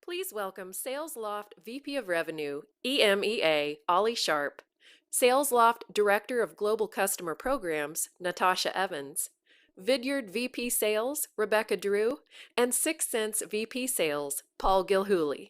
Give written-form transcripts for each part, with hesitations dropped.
Please welcome Salesloft VP of Revenue, EMEA, Ollie Sharpe, Salesloft Director of Global Customer Programs, Natasha Evans, Vidyard VP Sales, Rebecca Drew, and Sixth Sense VP Sales, Paul Gilhooly.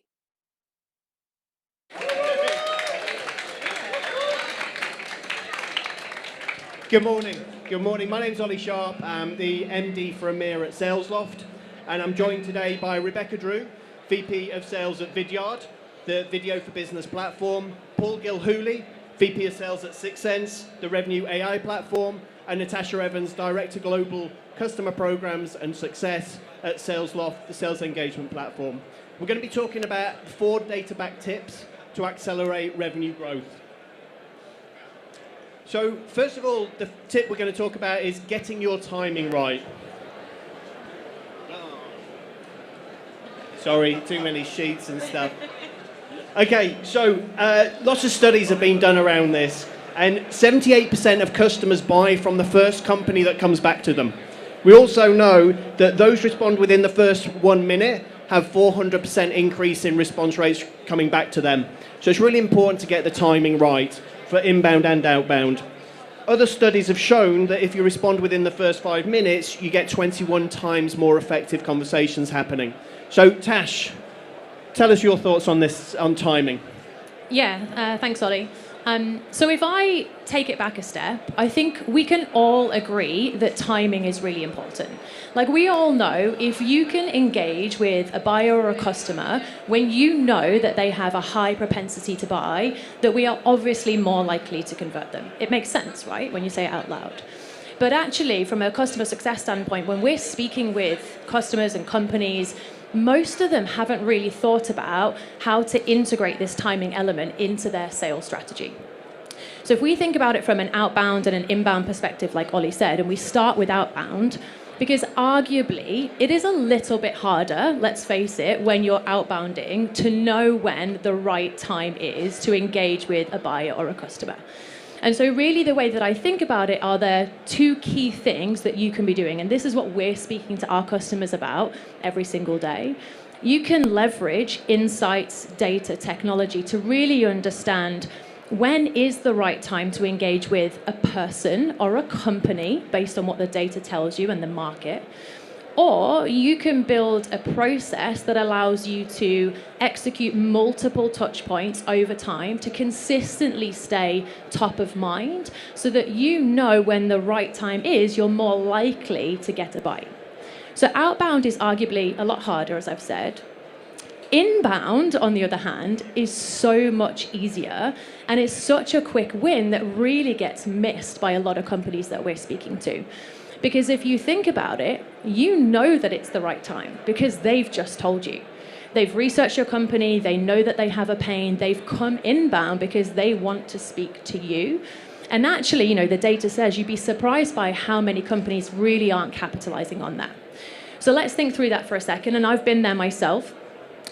Good morning. Good morning. My name's Ollie Sharpe. I'm the MD for EMEA at Salesloft, and I'm joined today by Rebecca Drew, VP of Sales at Vidyard, the Video for Business platform, Paul Gilhooly, VP of Sales at Sixth Sense, the Revenue AI platform, and Natasha Evans, Director Global Customer Programs and Success at Salesloft, the sales engagement platform. We're going to be talking about 4 data-backed tips to accelerate revenue growth. So first of all, the tip we're going to talk about is getting your timing right. Sorry, too many sheets and stuff. Okay, so lots of studies have been done around this, and 78% of customers buy from the first company that comes back to them. We also know that those respond within the first 1 minute have 400% increase in response rates coming back to them. So it's really important to get the timing right for inbound and outbound. Other studies have shown that if you respond within the first 5 minutes, you get 21 times more effective conversations happening. So Tash, tell us your thoughts on this, on timing. Yeah, thanks, Ollie. So if I take it back a step, I think we can all agree that timing is really important. Like, we all know if you can engage with a buyer or a customer when you know that they have a high propensity to buy, that we are obviously more likely to convert them. It makes sense, right, when you say it out loud. But actually, from a customer success standpoint, when we're speaking with customers and companies, most of them haven't really thought about how to integrate this timing element into their sales strategy. So if we think about it from an outbound and an inbound perspective, like Ollie said, and we start with outbound, because arguably it is a little bit harder, let's face it, when you're outbounding to know when the right time is to engage with a buyer or a customer. And so really the way that I think about it are there 2 key things that you can be doing. And this is what we're speaking to our customers about every single day. You can leverage insights, data, technology to really understand when is the right time to engage with a person or a company based on what the data tells you and the market. Or you can build a process that allows you to execute multiple touch points over time to consistently stay top of mind so that you know when the right time is, you're more likely to get a bite. So outbound is arguably a lot harder, as I've said. Inbound, on the other hand, is so much easier, and it's such a quick win that really gets missed by a lot of companies that we're speaking to. Because if you think about it, you know that it's the right time because they've just told you. They've researched your company, they know that they have a pain, they've come inbound because they want to speak to you. And actually, you know, the data says you'd be surprised by how many companies really aren't capitalizing on that. So let's think through that for a second, and I've been there myself.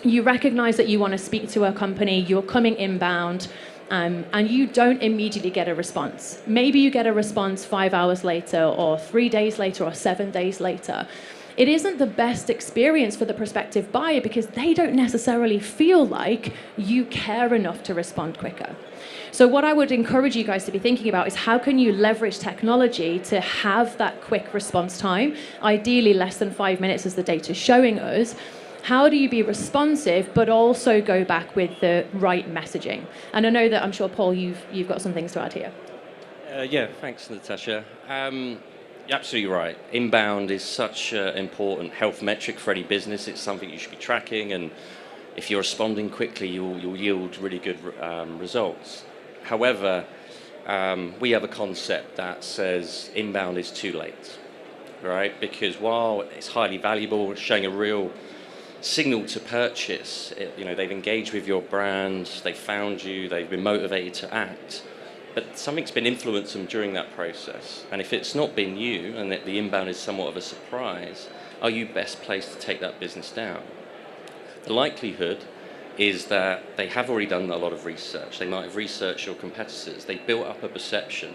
You recognize that you want to speak to a company, you're coming inbound, and you don't immediately get a response. Maybe you get a response 5 hours later, or 3 days later, or 7 days later. It isn't the best experience for the prospective buyer because they don't necessarily feel like you care enough to respond quicker. So what I would encourage you guys to be thinking about is how can you leverage technology to have that quick response time, ideally less than 5 minutes as the data is showing us. How do you be responsive, but also go back with the right messaging? And I know that I'm sure, Paul, you've got some things to add here. Yeah, thanks, Natasha. You're absolutely right. Inbound is such an important health metric for any business. It's something you should be tracking, and if you're responding quickly, you'll yield really good results. However, we have a concept that says inbound is too late, right? Because while it's highly valuable, it's showing a real signal to purchase. They've engaged with your brand, they found you, they've been motivated to act, but something's been influenced them during that process. And if it's not been you, and that the inbound is somewhat of a surprise, are you best placed to take that business down? The likelihood is that they have already done a lot of research. They might have researched your competitors. They built up a perception,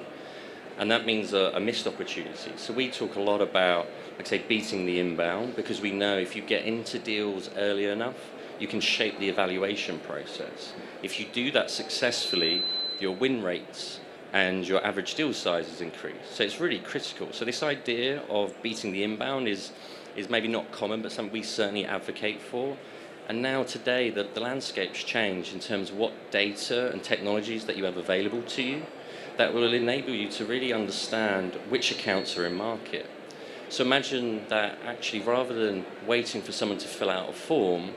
and that means a missed opportunity. So we talk a lot about, like I say, beating the inbound, because we know if you get into deals early enough, you can shape the evaluation process. If you do that successfully, your win rates and your average deal sizes increase. So it's really critical. So this idea of beating the inbound is maybe not common, but something we certainly advocate for. And now today, the landscape's changed in terms of what data and technologies that you have available to you that will enable you to really understand which accounts are in market. So imagine that actually, rather than waiting for someone to fill out a form,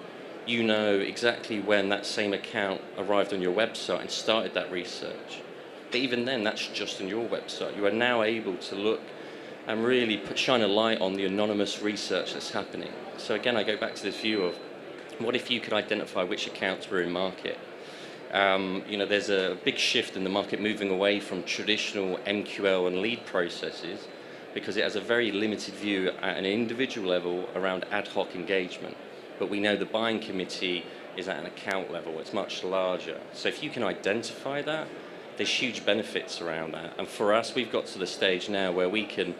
you know exactly when that same account arrived on your website and started that research. But even then, that's just on your website. You are now able to look and really shine a light on the anonymous research that's happening. So again, I go back to this view of what if you could identify which accounts were in market? There's a big shift in the market moving away from traditional MQL and lead processes because it has a very limited view at an individual level around ad hoc engagement. But we know the buying committee is at an account level, it's much larger. So if you can identify that, there's huge benefits around that. And for us, we've got to the stage now where we can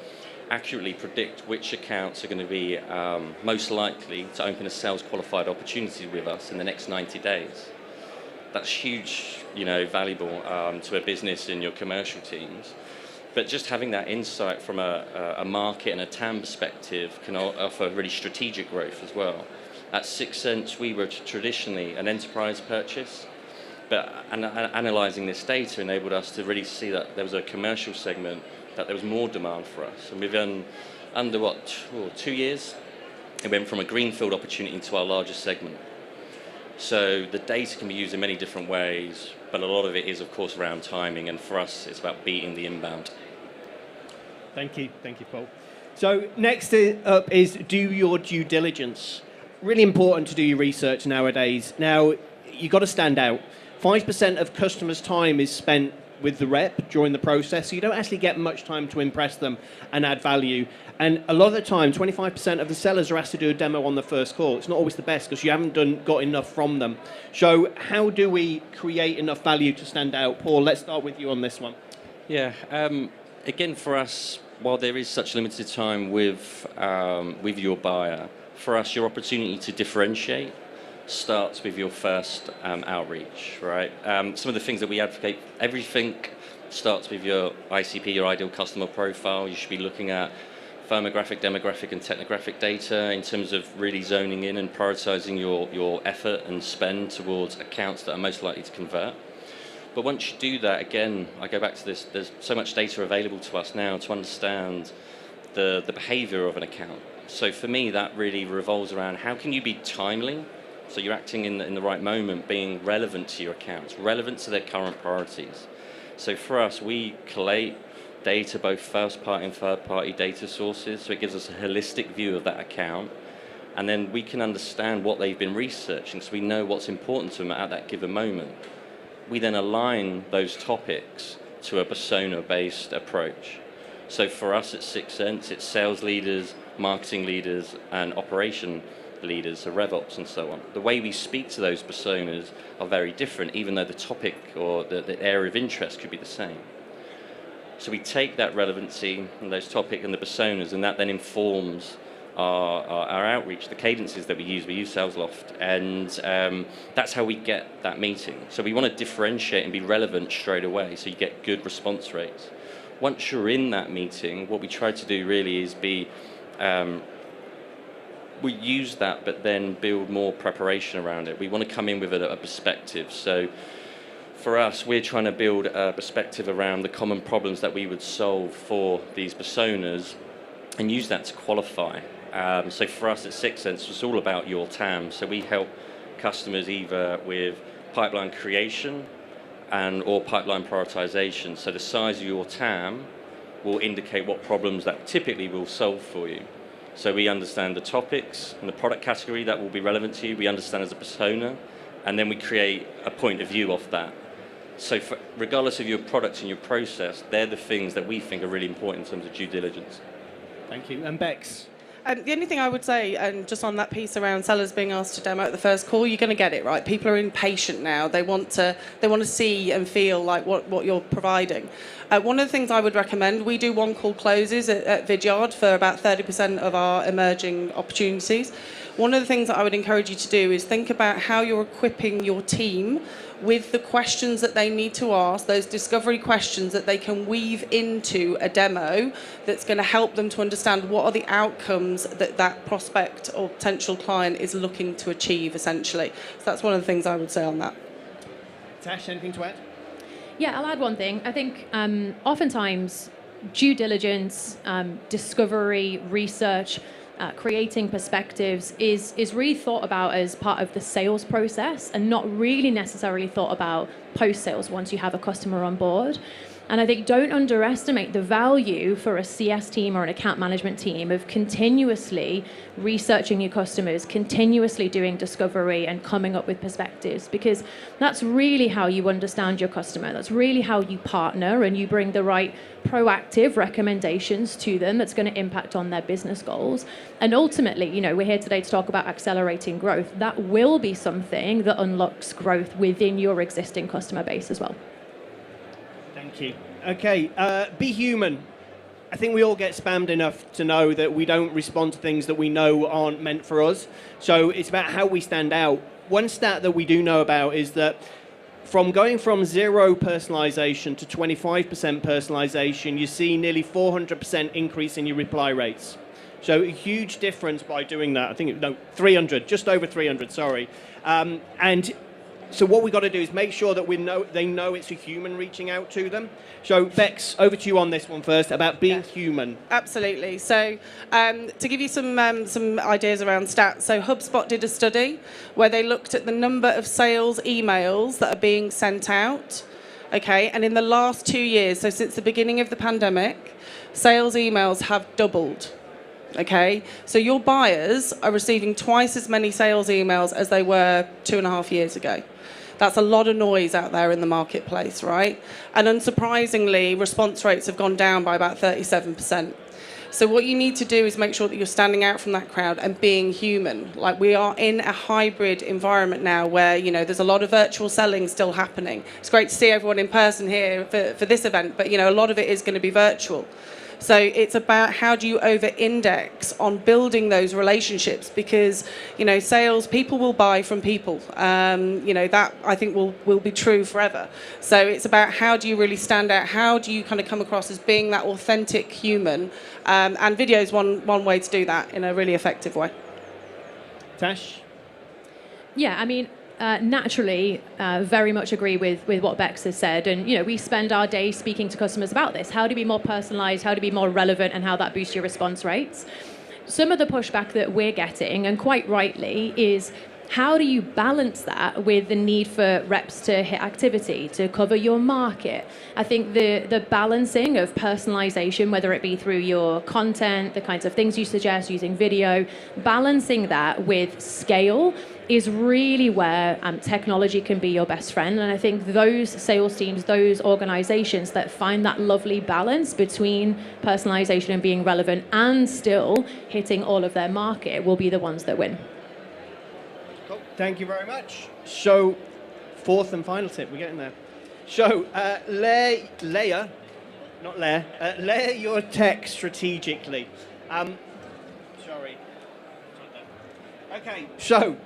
accurately predict which accounts are going to be most likely to open a sales qualified opportunity with us in the next 90 days. That's huge, valuable to a business in your commercial teams. But just having that insight from a market and a TAM perspective can offer really strategic growth as well. At 6 Sense, we were traditionally an enterprise purchase, but analysing this data enabled us to really see that there was a commercial segment, that there was more demand for us. And we've under 2 years, it went from a greenfield opportunity to our largest segment. So the data can be used in many different ways, but a lot of it is, of course, around timing. And for us, it's about beating the inbound. Thank you, Paul. So next up is do your due diligence. Really important to do your research nowadays. Now, you've got to stand out. 5% of customers' time is spent with the rep during the process, so you don't actually get much time to impress them and add value. And a lot of the time, 25% of the sellers are asked to do a demo on the first call. It's not always the best because you haven't got enough from them. So how do we create enough value to stand out? Paul, let's start with you on this one. Yeah, again, for us, while there is such limited time with your buyer, for us, your opportunity to differentiate starts with your first outreach, right? Some of the things that we advocate, everything starts with your ICP, your ideal customer profile. You should be looking at firmographic, demographic, and technographic data in terms of really zoning in and prioritizing your effort and spend towards accounts that are most likely to convert. But once you do that, again, I go back to this, there's so much data available to us now to understand the behavior of an account. So for me, that really revolves around how can you be timely, so you're acting in the right moment, being relevant to your accounts, relevant to their current priorities. So for us, we collate data, both first-party and third-party data sources, so it gives us a holistic view of that account, and then we can understand what they've been researching, so we know what's important to them at that given moment. We then align those topics to a persona-based approach. So for us at 6 Sense, it's sales leaders, marketing leaders, and operation leaders, so RevOps and so on. The way we speak to those personas are very different, even though the topic or the area of interest could be the same. So we take that relevancy and those topics and the personas, and that then informs our outreach, the cadences that we use. We use Salesloft, and that's how we get that meeting. So we want to differentiate and be relevant straight away, so you get good response rates. Once you're in that meeting, what we try to do really is we use that, but then build more preparation around it. We want to come in with a perspective. So for us, we're trying to build a perspective around the common problems that we would solve for these personas and use that to qualify. So for us at 6 Sense, it's all about your TAM. So we help customers either with pipeline creation or pipeline prioritization. So the size of your TAM will indicate what problems that typically will solve for you. So we understand the topics and the product category that will be relevant to you. We understand as a persona, and then we create a point of view off that. So regardless of your products and your process, they're the things that we think are really important in terms of due diligence. Thank you. And Bex? The only thing I would say, and just on that piece around sellers being asked to demo at the first call, you're going to get it right. People are impatient now. They want to see and feel like what you're providing. One of the things I would recommend, we do one-call closes at Vidyard for about 30% of our emerging opportunities. one of the things that I would encourage you to do is think about how you're equipping your team with the questions that they need to ask, those discovery questions that they can weave into a demo that's going to help them to understand what are the outcomes that that prospect or potential client is looking to achieve, essentially. So that's one of the things I would say on that. Tash, anything to add? Yeah, I'll add one thing. I think oftentimes due diligence, discovery, research, creating perspectives is really thought about as part of the sales process and not really necessarily thought about post-sales once you have a customer on board. And I think don't underestimate the value for a CS team or an account management team of continuously researching your customers, continuously doing discovery and coming up with perspectives, because that's really how you understand your customer. That's really how you partner and you bring the right proactive recommendations to them that's going to impact on their business goals. And ultimately, you know, we're here today to talk about accelerating growth. That will be something that unlocks growth within your existing customer base as well. Thank you. Okay, be human. I think we all get spammed enough to know that we don't respond to things that we know aren't meant for us. So it's about how we stand out. One stat that we do know about is that going from 0 personalization to 25% personalization, you see nearly 400% increase in your reply rates. So a huge difference by doing that. I think, 300, just over 300, sorry. And so what we've got to do is make sure that they know it's a human reaching out to them. So Bex, over to you on this one first, about being human. Absolutely. So to give you some ideas around stats, so HubSpot did a study where they looked at the number of sales emails that are being sent out. Okay, and in the last 2 years, so since the beginning of the pandemic, sales emails have doubled. Okay, so your buyers are receiving twice as many sales emails as they were 2.5 years ago. That's a lot of noise out there in the marketplace, right? And unsurprisingly, response rates have gone down by about 37%. So what you need to do is make sure that you're standing out from that crowd and being human. Like, we are in a hybrid environment now where, you know, there's a lot of virtual selling still happening. It's great to see everyone in person here for this event, but, you know, a lot of it is going to be virtual. So it's about how do you over-index on building those relationships, because, you know, sales, people will buy from people. You know, that I think will be true forever. So it's about how do you really stand out? How do you kind of come across as being that authentic human? And video is one way to do that in a really effective way. Tash? Yeah, I mean, naturally, very much agree with what Bex has said. And, you know, we spend our day speaking to customers about this. How to be more personalized, how to be more relevant, and how that boosts your response rates. Some of the pushback that we're getting, and quite rightly, is how do you balance that with the need for reps to hit activity, to cover your market? I think the balancing of personalization, whether it be through your content, the kinds of things you suggest using video, balancing that with scale is really where technology can be your best friend. And I think those sales teams, those organizations that find that lovely balance between personalization and being relevant and still hitting all of their market will be the ones that win. Cool. Thank you very much. So, fourth and final tip, we're getting there. So, layer your tech strategically. Sorry. Okay, so,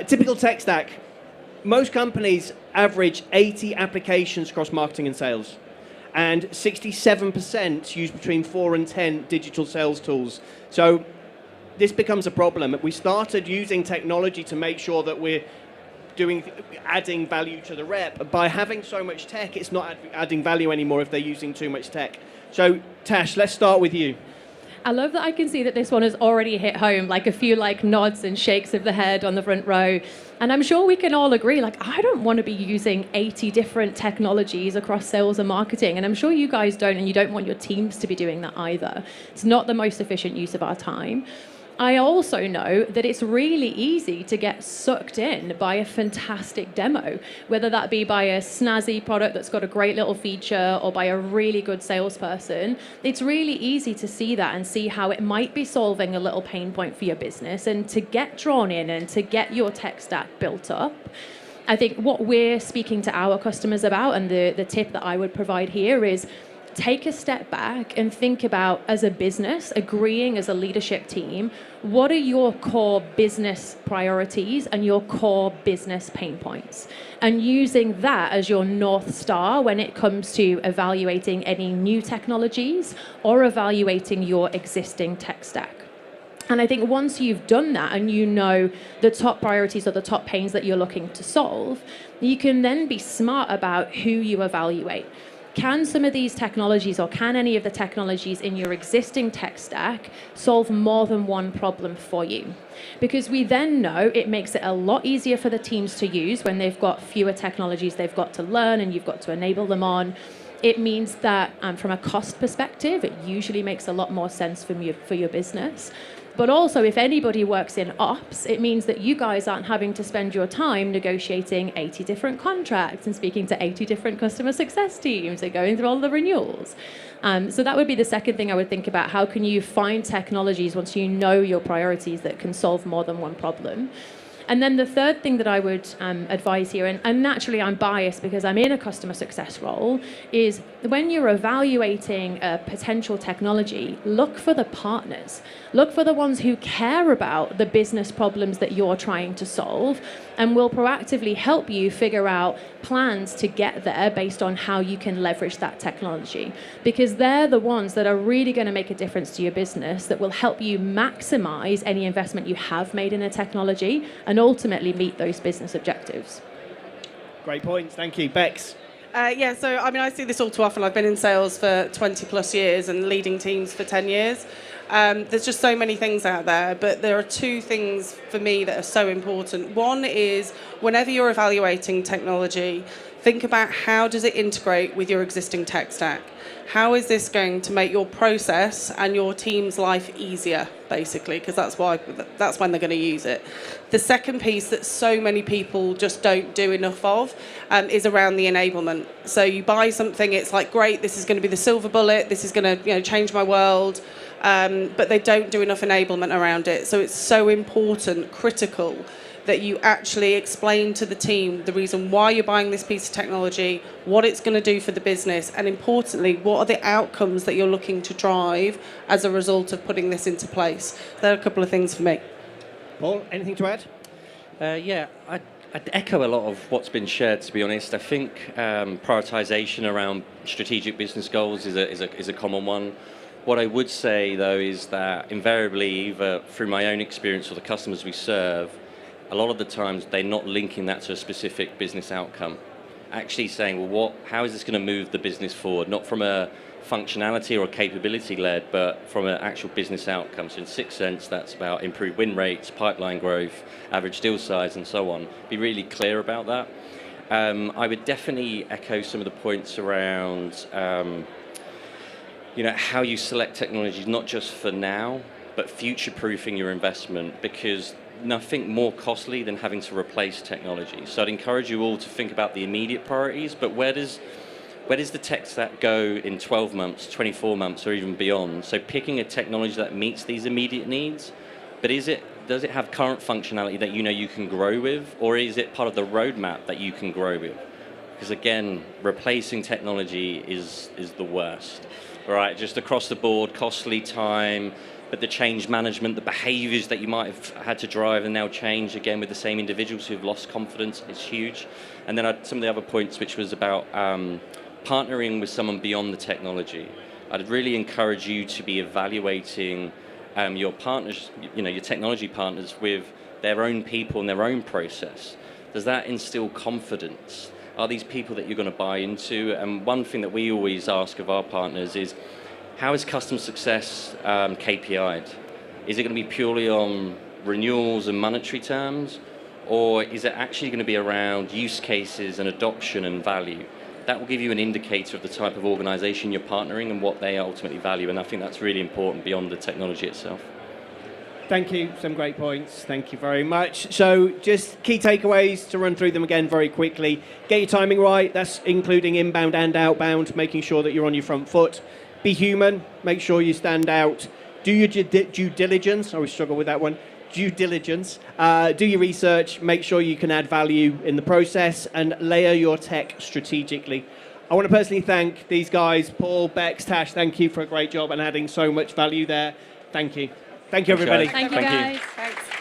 typical tech stack. Most companies average 80 applications across marketing and sales, and 67% use between 4 and 10 digital sales tools. So this becomes a problem. We started using technology to make sure that we're adding value to the rep. By having so much tech, it's not adding value anymore if they're using too much tech. So Tash, let's start with you. I love that I can see that this one has already hit home, like a few nods and shakes of the head on the front row. And I'm sure we can all agree, I don't want to be using 80 different technologies across sales and marketing. And I'm sure you guys don't, and you don't want your teams to be doing that either. It's not the most efficient use of our time. I also know that it's really easy to get sucked in by a fantastic demo, whether that be by a snazzy product that's got a great little feature or by a really good salesperson. It's really easy to see that and see how it might be solving a little pain point for your business, and to get drawn in and to get your tech stack built up. I think what we're speaking to our customers about, and the tip that I would provide here, is take a step back and think about, as a business, agreeing as a leadership team, what are your core business priorities and your core business pain points? And using that as your North Star when it comes to evaluating any new technologies or evaluating your existing tech stack. And I think once you've done that and you know the top priorities or the top pains that you're looking to solve, you can then be smart about who you evaluate. Can some of these technologies, or can any of the technologies in your existing tech stack solve more than one problem for you? Because we then know it makes it a lot easier for the teams to use when they've got fewer technologies they've got to learn and you've got to enable them on. It means that from a cost perspective, it usually makes a lot more sense for your business. But also, if anybody works in ops, it means that you guys aren't having to spend your time negotiating 80 different contracts and speaking to 80 different customer success teams and going through all the renewals. So that would be the second thing I would think about. How can you find technologies once you know your priorities that can solve more than one problem? And then the third thing that I would advise here, and naturally I'm biased because I'm in a customer success role, is when you're evaluating a potential technology, look for the partners. Look for the ones who care about the business problems that you're trying to solve and will proactively help you figure out plans to get there based on how you can leverage that technology. Because they're the ones that are really going to make a difference to your business, that will help you maximize any investment you have made in a technology and ultimately meet those business objectives. Great points. Thank you. Bex? So I see this all too often. I've been in sales for 20 plus years and leading teams for 10 years. There's just so many things out there, but there are two things for me that are so important. One is whenever you're evaluating technology, think about how does it integrate with your existing tech stack? How is this going to make your process and your team's life easier, basically, because that's when they're going to use it. The second piece that so many people just don't do enough of is around the enablement. So you buy something, it's like, great, this is going to be the silver bullet, this is going to change my world, but they don't do enough enablement around it. So it's so important, critical, that you actually explain to the team the reason why you're buying this piece of technology, what it's going to do for the business, and importantly, what are the outcomes that you're looking to drive as a result of putting this into place. There are a couple of things for me. Paul, anything to add? I'd echo a lot of what's been shared, to be honest. I think prioritization around strategic business goals is a common one. What I would say, though, is that invariably, either through my own experience or the customers we serve, a lot of the times they're not linking that to a specific business outcome. Actually saying, well, how is this going to move the business forward? Not from a functionality or a capability led, but from an actual business outcome. So in 6 Sense, that's about improved win rates, pipeline growth, average deal size, and so on. Be really clear about that. I would definitely echo some of the points around how you select technologies, not just for now, but future-proofing your investment, because nothing more costly than having to replace technology. So I'd encourage you all to think about the immediate priorities, but where does the tech stack go in 12 months, 24 months, or even beyond? So picking a technology that meets these immediate needs, but does it have current functionality that you can grow with, or is it part of the roadmap that you can grow with? Because again, replacing technology is the worst. All right, just across the board, costly time, but the change management, the behaviors that you might have had to drive and now change again with the same individuals who've lost confidence is huge. And then some of the other points, which was about partnering with someone beyond the technology. I'd really encourage you to be evaluating your partners, your technology partners with their own people and their own process. Does that instill confidence? Are these people that you're going to buy into? And one thing that we always ask of our partners is, how is customer success KPI'd? Is it going to be purely on renewals and monetary terms? Or is it actually going to be around use cases and adoption and value? That will give you an indicator of the type of organization you're partnering and what they ultimately value. And I think that's really important beyond the technology itself. Thank you. Some great points. Thank you very much. So just key takeaways to run through them again very quickly. Get your timing right. That's including inbound and outbound, making sure that you're on your front foot. Be human. Make sure you stand out. Do your due diligence. I always struggle with that one. Due diligence. Do your research. Make sure you can add value in the process and layer your tech strategically. I want to personally thank these guys, Paul, Bex, Tash. Thank you for a great job and adding so much value there. Thank you. Thank you, Thanks, everybody. guys. Thank you, Thank you. guys. Thanks.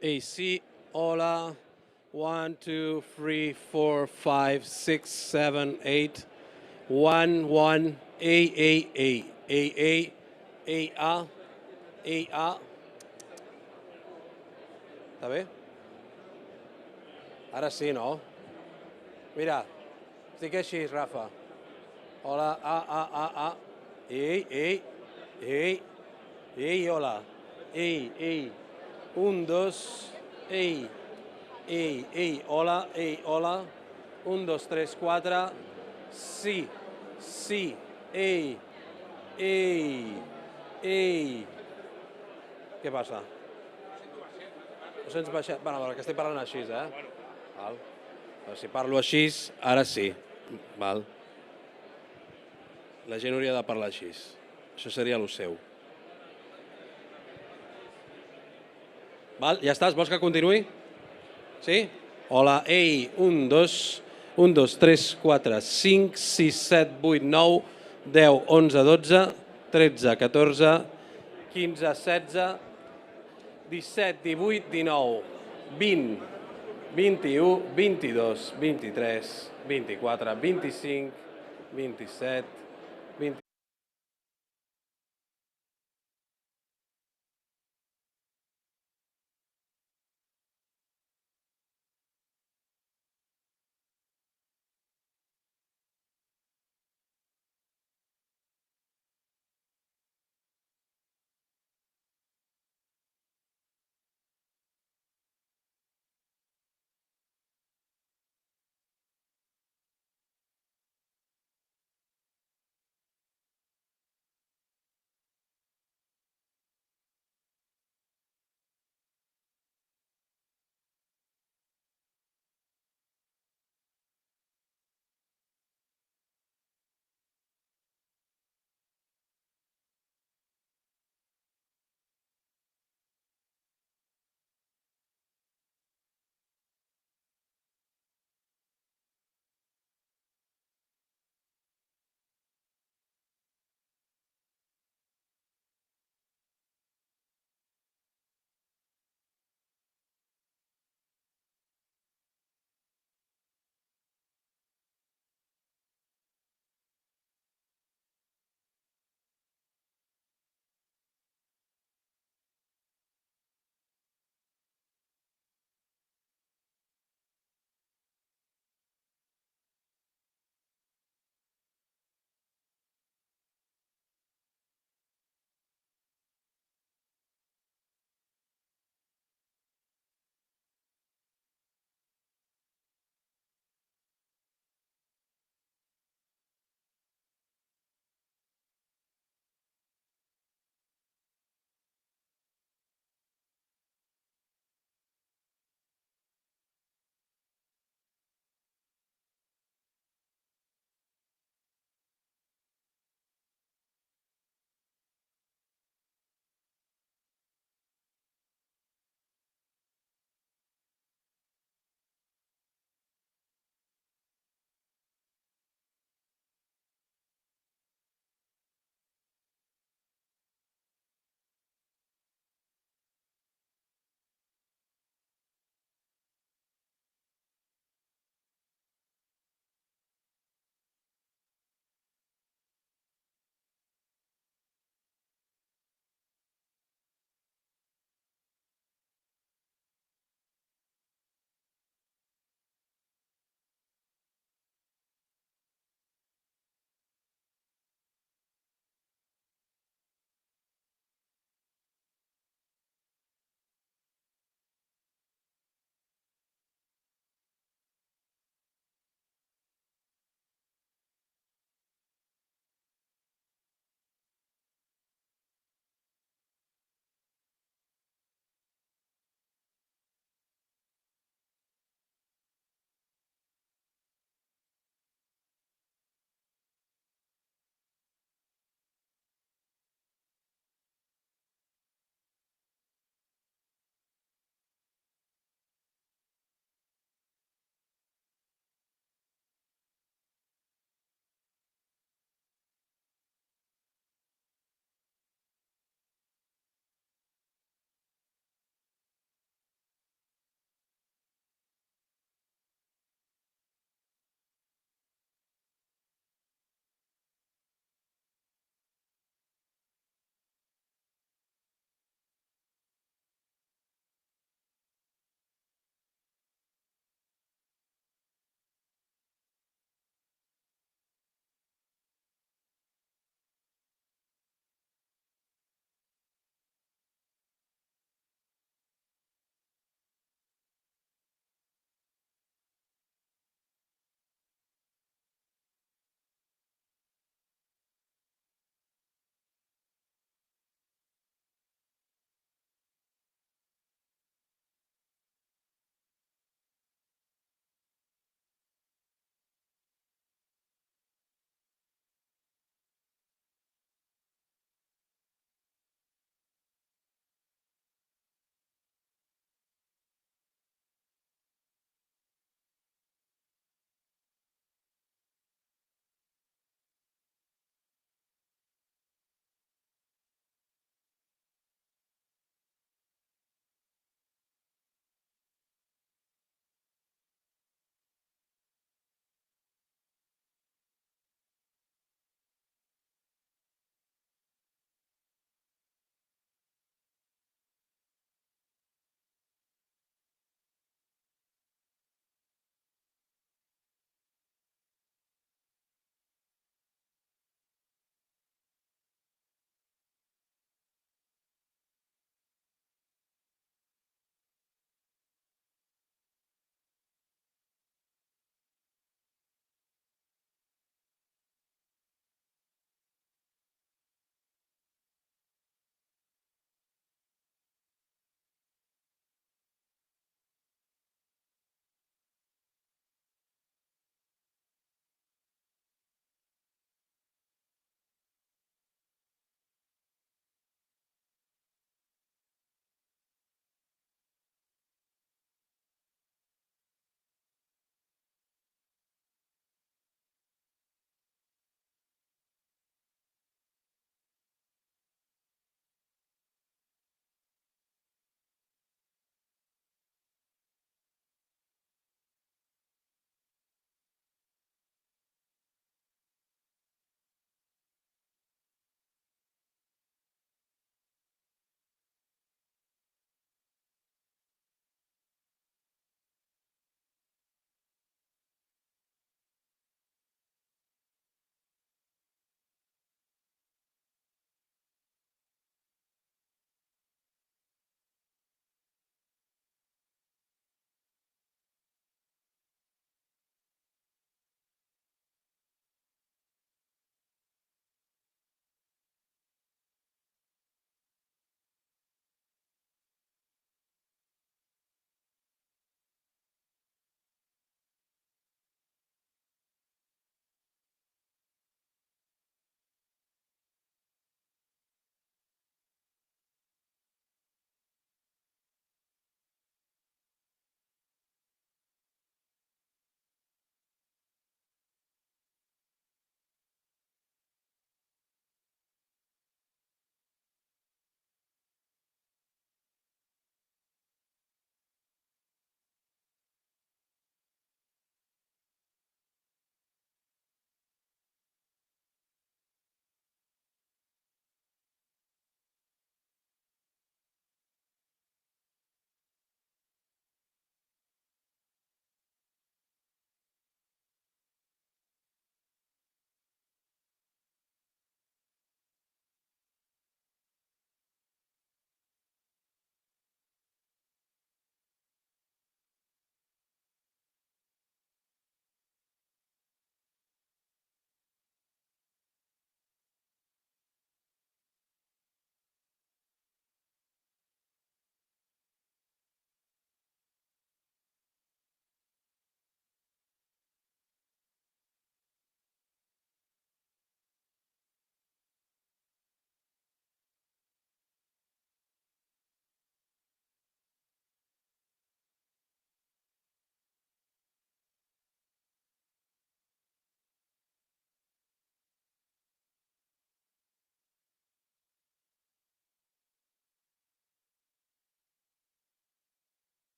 Hey, sí, hola. 1, 2, 3, 4, 5, 6, 7, 8. 1, 1, A, A. Està bé? Ara sí, no? Mira, estic així, Rafa. Hola, A. Ei, hola. Ei. 1, 2, hola, hola. 1, 2, 3, 4. Sí, ei. Què passa? No sents baixet? Bueno, que estic parlant així, Val. Però si parlo així, ara sí. Val. La gent hauria de parlar així. Això seria el seu. Val, ja estàs? Vols que continuï? Sí? Hola, ei, 1, 2, 3, 4, 5, 6, 7, 8, 9, 10, 11, 12, 13, 14, 15, 16, 17, 18, 19, 20, 21, 22, 23, 24, 25, 27, 28.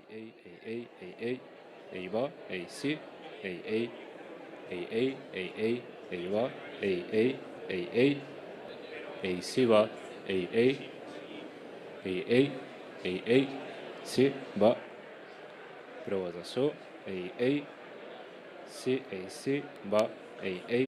ei, ei, ei, ei, ei va, ei si, ei, ei, ei, ei, ei, ei, ei va, ei, ei, ei, ei, ei si va, ei, ei, ei, si va. Prova de so, ei, si, va, ei,